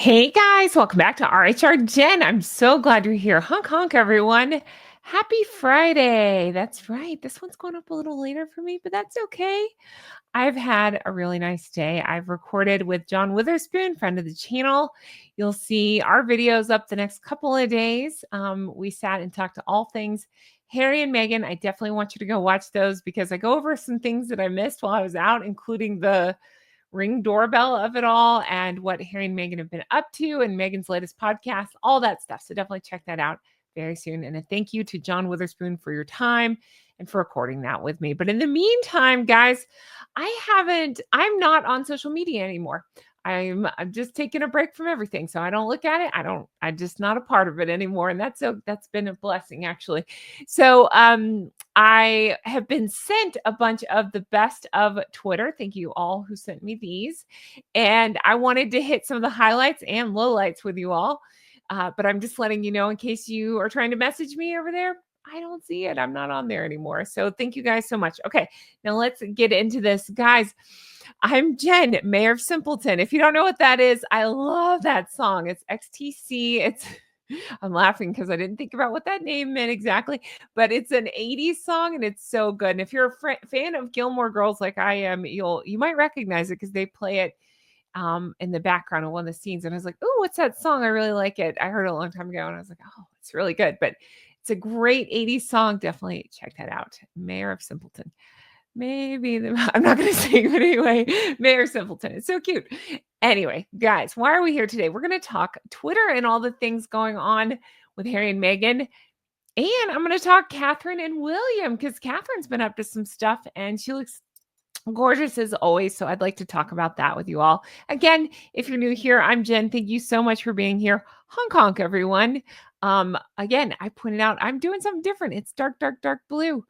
Hey guys, welcome back to RHR Jen. I'm so glad you're here. Honk honk, everyone. Happy Friday. That's right. This one's going up a little later for me, but that's okay. I've had a really nice day. I've recorded with John Witherspoon, friend of the channel. You'll see our videos up the next couple of days. We sat and talked to all things Harry and Meghan. I definitely want you to go watch those because I go over some things that I missed while I was out, including the Ring doorbell of it all and what Harry and Meghan have been up to and Meghan's latest podcast, all that stuff. So definitely check that out very soon. And a thank you to John Witherspoon for your time and for recording that with me. But in the meantime, guys, I'm not on social media anymore. I'm just taking a break from everything. So I don't look at it. I'm just not a part of it anymore. And that's been a blessing actually. So I have been sent a bunch of the best of Twitter. Thank you all who sent me these. And I wanted to hit some of the highlights and lowlights with you all. But I'm just letting you know in case you are trying to message me over there. I don't see it. I'm not on there anymore. So thank you guys so much. Okay, now let's get into this. Guys, I'm Jen, Mayor of Simpleton. If you don't know what that is, I love that song. It's XTC. I'm laughing because I didn't think about what that name meant exactly, but it's an 80s song and it's so good. And if you're a fan of Gilmore Girls like I am, you might recognize it because they play it in the background of one of the scenes. And I was like, oh, what's that song? I really like it. I heard it a long time ago and I was like, oh, it's really good. But it's a great 80s song. Definitely check that out. Mayor of Simpleton. I'm not going to sing, but anyway, Mayor Simpleton. It's so cute. Anyway, guys, why are we here today? We're going to talk Twitter and all the things going on with Harry and Meghan. And I'm going to talk Catherine and William because Catherine's been up to some stuff and she looks gorgeous as always. So I'd like to talk about that with you all. Again, if you're new here, I'm Jen. Thank you so much for being here. Honk honk, everyone. Again, I pointed out I'm doing something different. It's dark, dark, dark blue.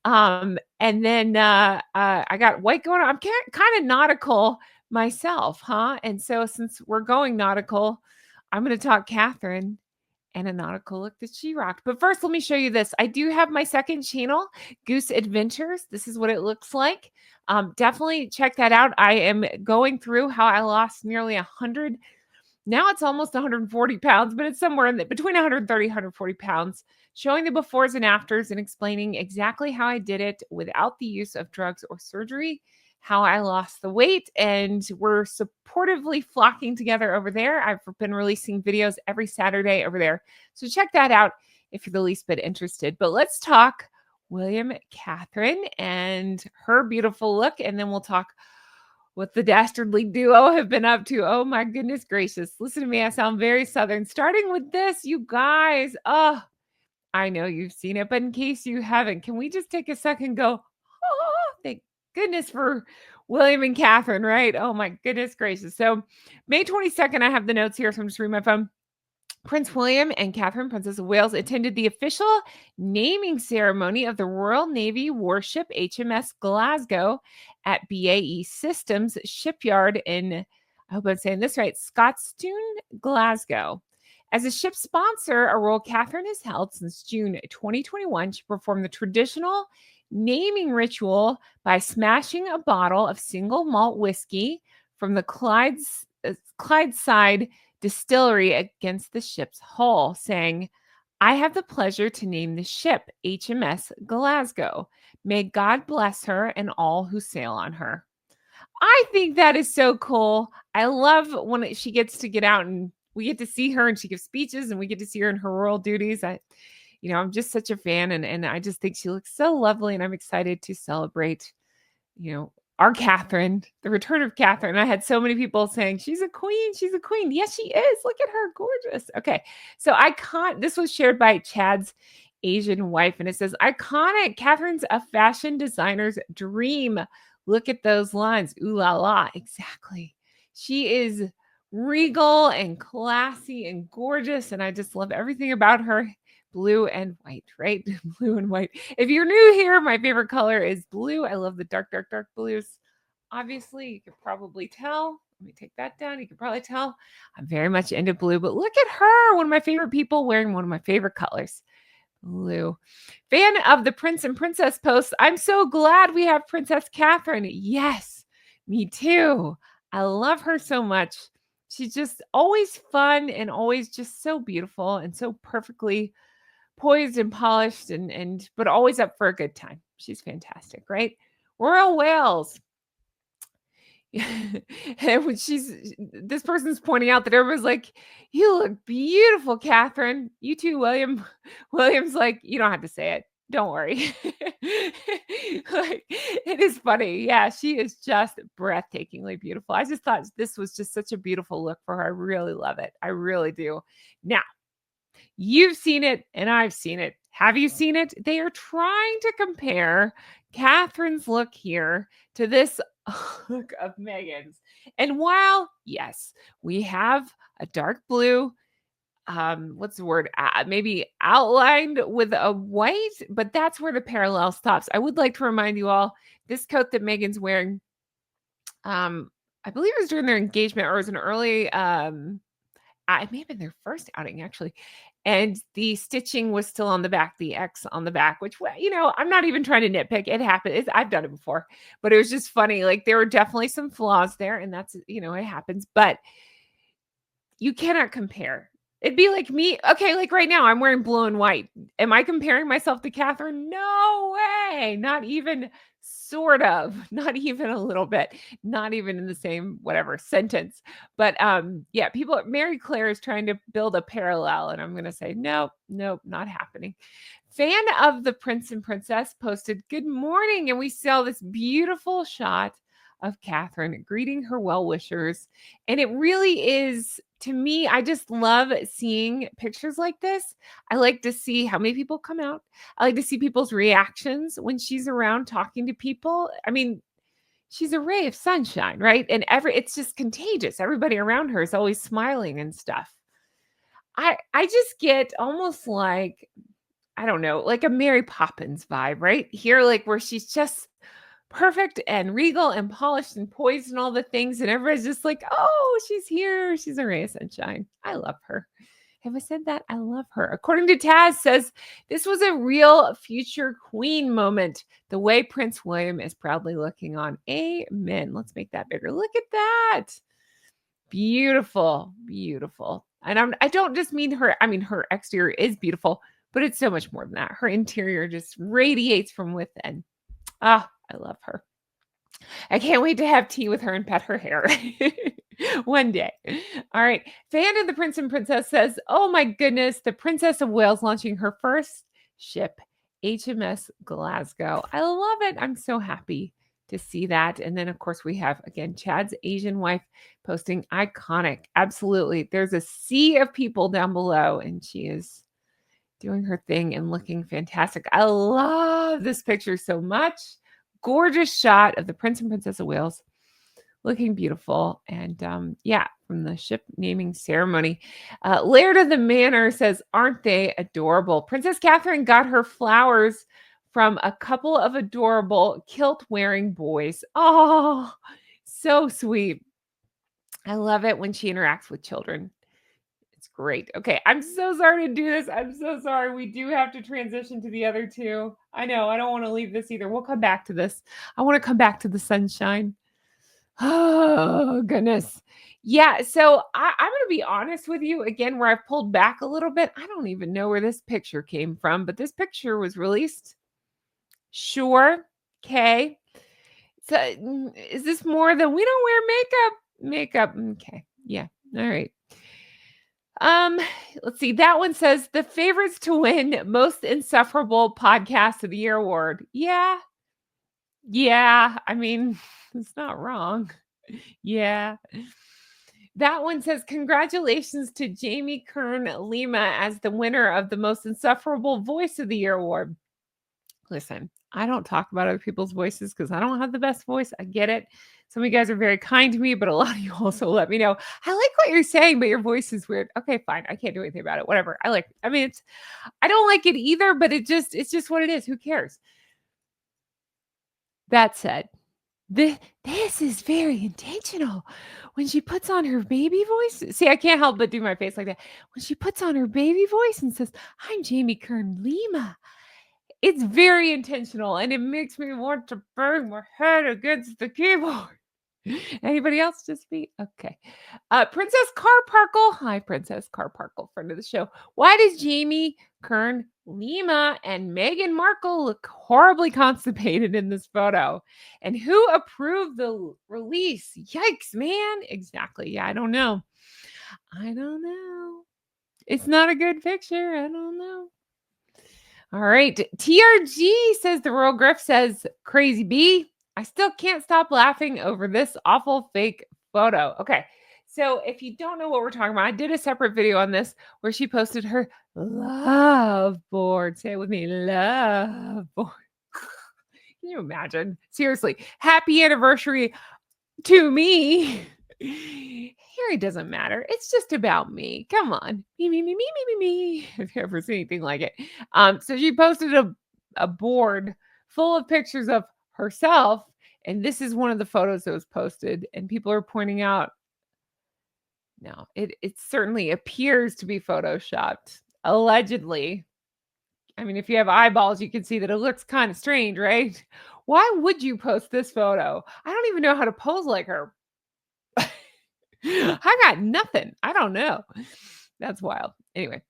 And then I got white going on. I'm kind of nautical myself, huh? And so since we're going nautical, I'm going to talk Catherine and a nautical look that she rocked. But first, let me show you this. I do have my second channel, Goose Adventures. This is what it looks like. Definitely check that out. I am going through how I lost nearly 100. Now it's almost 140 pounds, but it's somewhere in between 130, 140 pounds, showing the befores and afters and explaining exactly how I did it without the use of drugs or surgery, how I lost the weight, and we're supportively flocking together over there. I've been releasing videos every Saturday over there. So check that out if you're the least bit interested. But let's talk William, Catherine, and her beautiful look, and then we'll talk what the dastardly duo have been up to. Oh my goodness gracious. Listen to me. I sound very Southern. Starting with this, you guys. Oh, I know you've seen it, but in case you haven't, can we just take a second and go, oh, thank goodness for William and Catherine, right? Oh my goodness gracious. So May 22nd, I have the notes here, so I'm just reading my phone. Prince William and Catherine, Princess of Wales, attended the official naming ceremony of the Royal Navy warship HMS Glasgow at BAE Systems shipyard in, I hope I'm saying this right, Scotstoun, Glasgow. As a ship sponsor, a role Catherine has held since June 2021, she performed the traditional naming ritual by smashing a bottle of single malt whiskey from the Clydeside distillery against the ship's hull, saying, I have the pleasure to name the ship HMS Glasgow. May God bless her and all who sail on her. I think that is so cool. I love when she gets to get out and we get to see her and she gives speeches and we get to see her in her royal duties. I'm just such a fan and I just think she looks so lovely and I'm excited to celebrate, our Catherine, the return of Catherine. I had so many people saying, she's a queen. She's a queen. Yes, she is. Look at her. Gorgeous. Okay. So this was shared by Chad's Asian wife. And it says, iconic. Catherine's a fashion designer's dream. Look at those lines. Ooh la la. Exactly. She is regal and classy and gorgeous. And I just love everything about her. Blue and white, right? Blue and white. If you're new here, my favorite color is blue. I love the dark, dark, dark blues. Obviously, you can probably tell. Let me take that down. You can probably tell I'm very much into blue, but look at her. One of my favorite people wearing one of my favorite colors. Blue. Fan of the Prince and Princess posts. I'm so glad we have Princess Catherine. Yes, me too. I love her so much. She's just always fun and always just so beautiful and so perfectly poised and polished and but always up for a good time. She's fantastic, right? Royal Wales. And when this person's pointing out that everyone's like, "You look beautiful, Catherine. You too, William." William's like, "You don't have to say it. Don't worry." Like, it is funny. Yeah, she is just breathtakingly beautiful. I just thought this was just such a beautiful look for her. I really love it. I really do. Now, you've seen it and I've seen it. Have you seen it? They are trying to compare Catherine's look here to this look of Meghan's. And while, yes, we have a dark blue, what's the word? Maybe outlined with a white, but that's where the parallel stops. I would like to remind you all this coat that Meghan's wearing, um, I believe it was during their engagement or it was an early it may have been their first outing actually. And the stitching was still on the back, the X on the back, which, I'm not even trying to nitpick. It happened. I've done it before, but it was just funny. Like there were definitely some flaws there, and that's, it happens. But you cannot compare. It'd be like me. Okay, like right now, I'm wearing blue and white. Am I comparing myself to Catherine? No way. Not even sort of. Not even a little bit. Not even in the same whatever sentence. But yeah, Mary Claire is trying to build a parallel, and I'm gonna say, nope, nope, not happening. Fan of the Prince and Princess posted, "Good morning," and we saw this beautiful shot of Catherine greeting her well-wishers. And it really is, to me, I just love seeing pictures like this. I like to see how many people come out. I like to see people's reactions when she's around talking to people. I mean, she's a ray of sunshine, right? And it's just contagious. Everybody around her is always smiling and stuff. I just get almost like, I don't know, like a Mary Poppins vibe, right? Here, like where she's just perfect and regal and polished and poised and all the things. And everybody's just like, "Oh, she's here. She's a ray of sunshine." I love her. Have I said that? I love her. According to Taz says, "This was a real future queen moment. The way Prince William is proudly looking on." Amen. Let's make that bigger. Look at that. Beautiful, beautiful. And I don't just mean her, I mean her exterior is beautiful, but it's so much more than that. Her interior just radiates from within. Ah, I love her. I can't wait to have tea with her and pet her hair one day. All right. Fan of the Prince and Princess says, "Oh my goodness, the Princess of Wales launching her first ship, HMS Glasgow." I love it. I'm so happy to see that. And then, of course, we have again Chad's Asian wife posting, "Iconic." Absolutely. There's a sea of people down below, and she is doing her thing and looking fantastic. I love this picture so much. Gorgeous shot of the Prince and Princess of Wales looking beautiful. And yeah, from the ship naming ceremony. Laird of the Manor says, "Aren't they adorable?" Princess Catherine got her flowers from a couple of adorable kilt wearing boys. Oh, so sweet. I love it when she interacts with children. It's great. Okay, I'm so sorry to do this. I'm so sorry. We do have to transition to the other two. I know. I don't want to leave this either. We'll come back to this. I want to come back to the sunshine. Oh, goodness. Yeah, so I'm going to be honest with you again, where I've pulled back a little bit. I don't even know where this picture came from, but this picture was released. Sure. Okay. So is this more than we don't wear makeup? Makeup. Okay. Yeah. All right. Um, let's see. That one says the favorites to win most insufferable podcast of the year award. Yeah. Yeah. I mean, it's not wrong. Yeah. That one says congratulations to Jamie Kern Lima as the winner of the most insufferable voice of the year award. Listen, I don't talk about other people's voices because I don't have the best voice. I get it. Some of you guys are very kind to me, but a lot of you also let me know, "I like what you're saying, but your voice is weird." Okay, fine. I can't do anything about it. Whatever. I mean, I don't like it either, but it's just what it is. Who cares? That said, this is very intentional. When she puts on her baby voice, see, I can't help but do my face like that. When she puts on her baby voice and says, "I'm Jamie Kern Lima," it's very intentional, and it makes me want to bang my head against the keyboard. Anybody else? Just me? Okay. Princess Carparkle. Hi, Princess Carparkle, friend of the show. Why does Jamie Kern Lima and Meghan Markle look horribly constipated in this photo? And who approved the release? Yikes, man. Exactly. Yeah, I don't know. It's not a good picture. I don't know. All right. TRG says the Royal Griff says, crazy bee. I still can't stop laughing over this awful fake photo. Okay. So if you don't know what we're talking about, I did a separate video on this where she posted her love board. Say it with me, love board. Can you imagine? Seriously, happy anniversary to me. Harry doesn't matter. It's just about me. Come on. Me. Have you ever seen anything like it? So she posted a board full of pictures of herself. And this is one of the photos that was posted. And people are pointing out, no, it certainly appears to be photoshopped. Allegedly. I mean, if you have eyeballs, you can see that it looks kind of strange, right? Why would you post this photo? I don't even know how to pose like her. I got nothing. I don't know. That's wild. Anyway.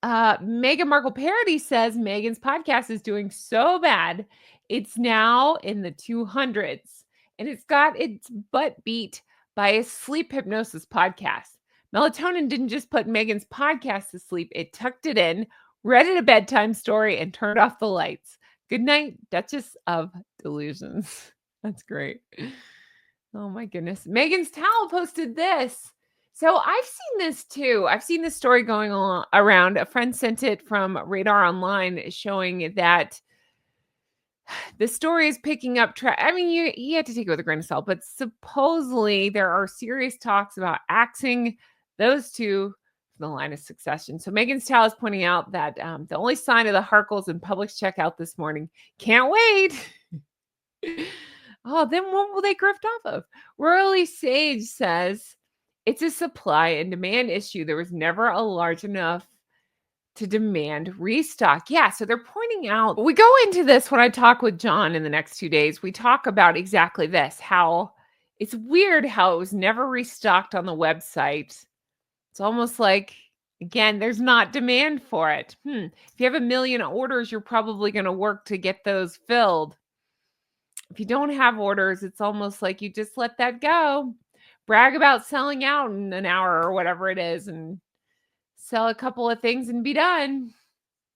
Meghan Markle parody says Meghan's podcast is doing so bad. It's now in the 200s and it's got its butt beat by a sleep hypnosis podcast. Melatonin didn't just put Meghan's podcast to sleep, it tucked it in, read it a bedtime story, and turned off the lights. Good night, Duchess of Delusions. That's great. Oh my goodness. Megan's Towel posted this. So I've seen this too. I've seen this story going on around. A friend sent it from Radar Online showing that the story is picking up I mean, you have to take it with a grain of salt, but supposedly there are serious talks about axing those two from the line of succession. So Megan's Towel is pointing out that the only sign of the Harkles in Publix checkout this morning. Can't wait. Oh, then what will they grift off of? Royally Sage says it's a supply and demand issue. There was never a large enough to demand restock. Yeah, so they're pointing out, we go into this when I talk with John in the next 2 days. We talk about exactly this, how it's weird how it was never restocked on the website. It's almost like, again, there's not demand for it. If you have 1 million orders, you're probably going to work to get those filled. If you don't have orders, it's almost like you just let that go. Brag about selling out in an hour or whatever it is and sell a couple of things and be done.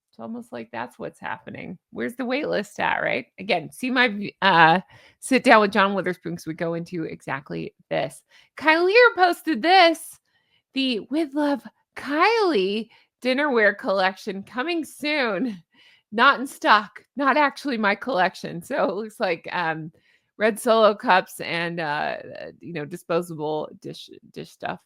It's almost like that's what's happening. Where's the wait list at, right? Again, see my sit down with John Witherspoon because we go into exactly this. Kylie posted this. The With Love Kylie dinnerware collection coming soon. Not in stock, not actually my collection. So it looks like red Solo cups and disposable dish stuff.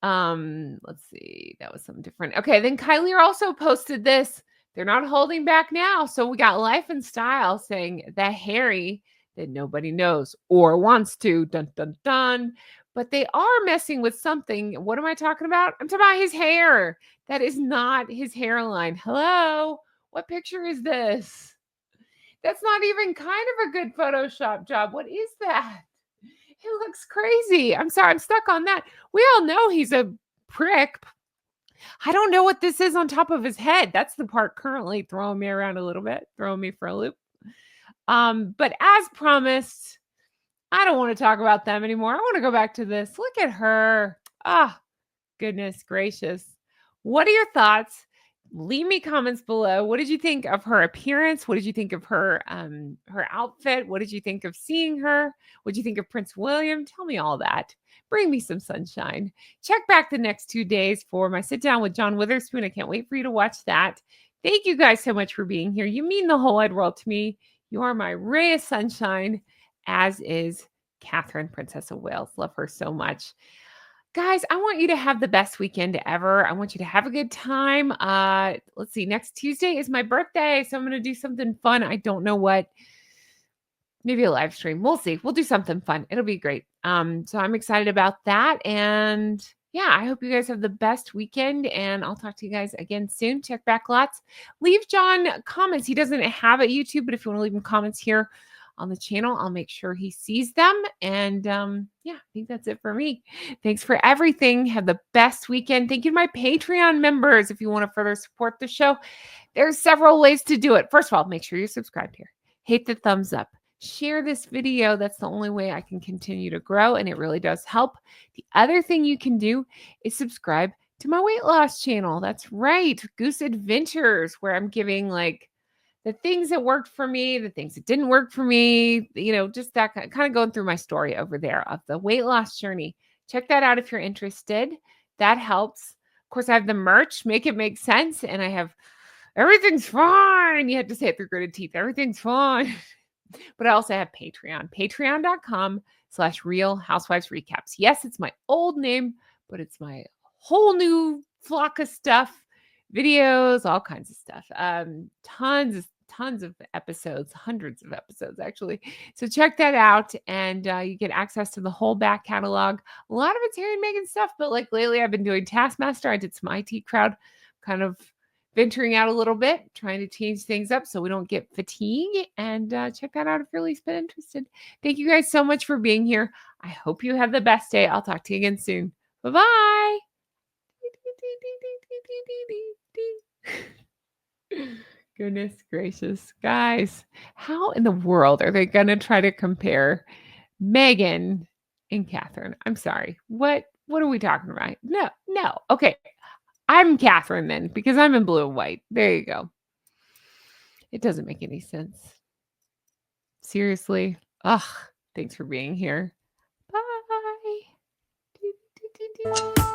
Let's see. That was something different. Okay, then Kylie also posted this. They're not holding back now. So we got Life and Style saying that Harry that nobody knows or wants to. Dun dun dun. But they are messing with something. What am I talking about? I'm talking about his hair. That is not his hairline. Hello. What picture is this? That's not even kind of a good Photoshop job. What is that? It looks crazy. I'm sorry. I'm stuck on that. We all know he's a prick. I don't know what this is on top of his head. That's the part currently throwing me around a little bit, throwing me for a loop. But as promised, I don't want to talk about them anymore. I want to go back to this. Look at her. Ah, goodness gracious. What are your thoughts? Leave me comments below. What did you think of her appearance? What did you think of her her outfit? What did you think of seeing her? What did you think of Prince William? Tell me all that. Bring me some sunshine. Check back the next 2 days for my sit down with John Witherspoon. I can't wait for you to watch that. Thank you guys so much for being here. You mean the whole wide world to me. You are my ray of sunshine, as is Catherine, Princess of Wales. Love her so much. Guys, I want you to have the best weekend ever. I want you to have a good time. Let's see. Next Tuesday is my birthday, so I'm going to do something fun. I don't know what. Maybe a live stream. We'll see. We'll do something fun. It'll be great. So I'm excited about that. And yeah, I hope you guys have the best weekend. And I'll talk to you guys again soon. Check back lots. Leave John comments. He doesn't have a YouTube, but if you want to leave him comments here on the channel. I'll make sure he sees them. And yeah, I think that's it for me. Thanks for everything. Have the best weekend. Thank you to my Patreon members. If you want to further support the show, there's several ways to do it. First of all, make sure you're subscribed here. Hit the thumbs up. Share this video. That's the only way I can continue to grow, and it really does help. The other thing you can do is subscribe to my weight loss channel. That's right, Goose Adventures, where I'm giving like the things that worked for me, the things that didn't work for me, just that kind of going through my story over there of the weight loss journey. Check that out if you're interested. That helps. Of course, I have the merch, Make It Make Sense, and I have Everything's Fine. You have to say it through gritted teeth. Everything's fine. But I also have Patreon, patreon.com/Real Housewives Recaps. Yes, it's my old name, but it's my whole new flock of stuff, videos, all kinds of stuff. Tons of episodes, hundreds of episodes actually. So check that out, and you get access to the whole back catalog. A lot of it's Harry and Meghan stuff, but like lately I've been doing Taskmaster. I did some IT Crowd, kind of venturing out a little bit, trying to change things up so we don't get fatigue. And check that out if you're least bit interested. Thank you guys so much for being here. I hope you have the best day. I'll talk to you again soon. Bye-bye. Goodness gracious. Guys, how in the world are they going to try to compare Meghan and Catherine? I'm sorry. What are we talking about? No. Okay. I'm Catherine then, because I'm in blue and white. There you go. It doesn't make any sense. Seriously. Ugh. Thanks for being here. Bye.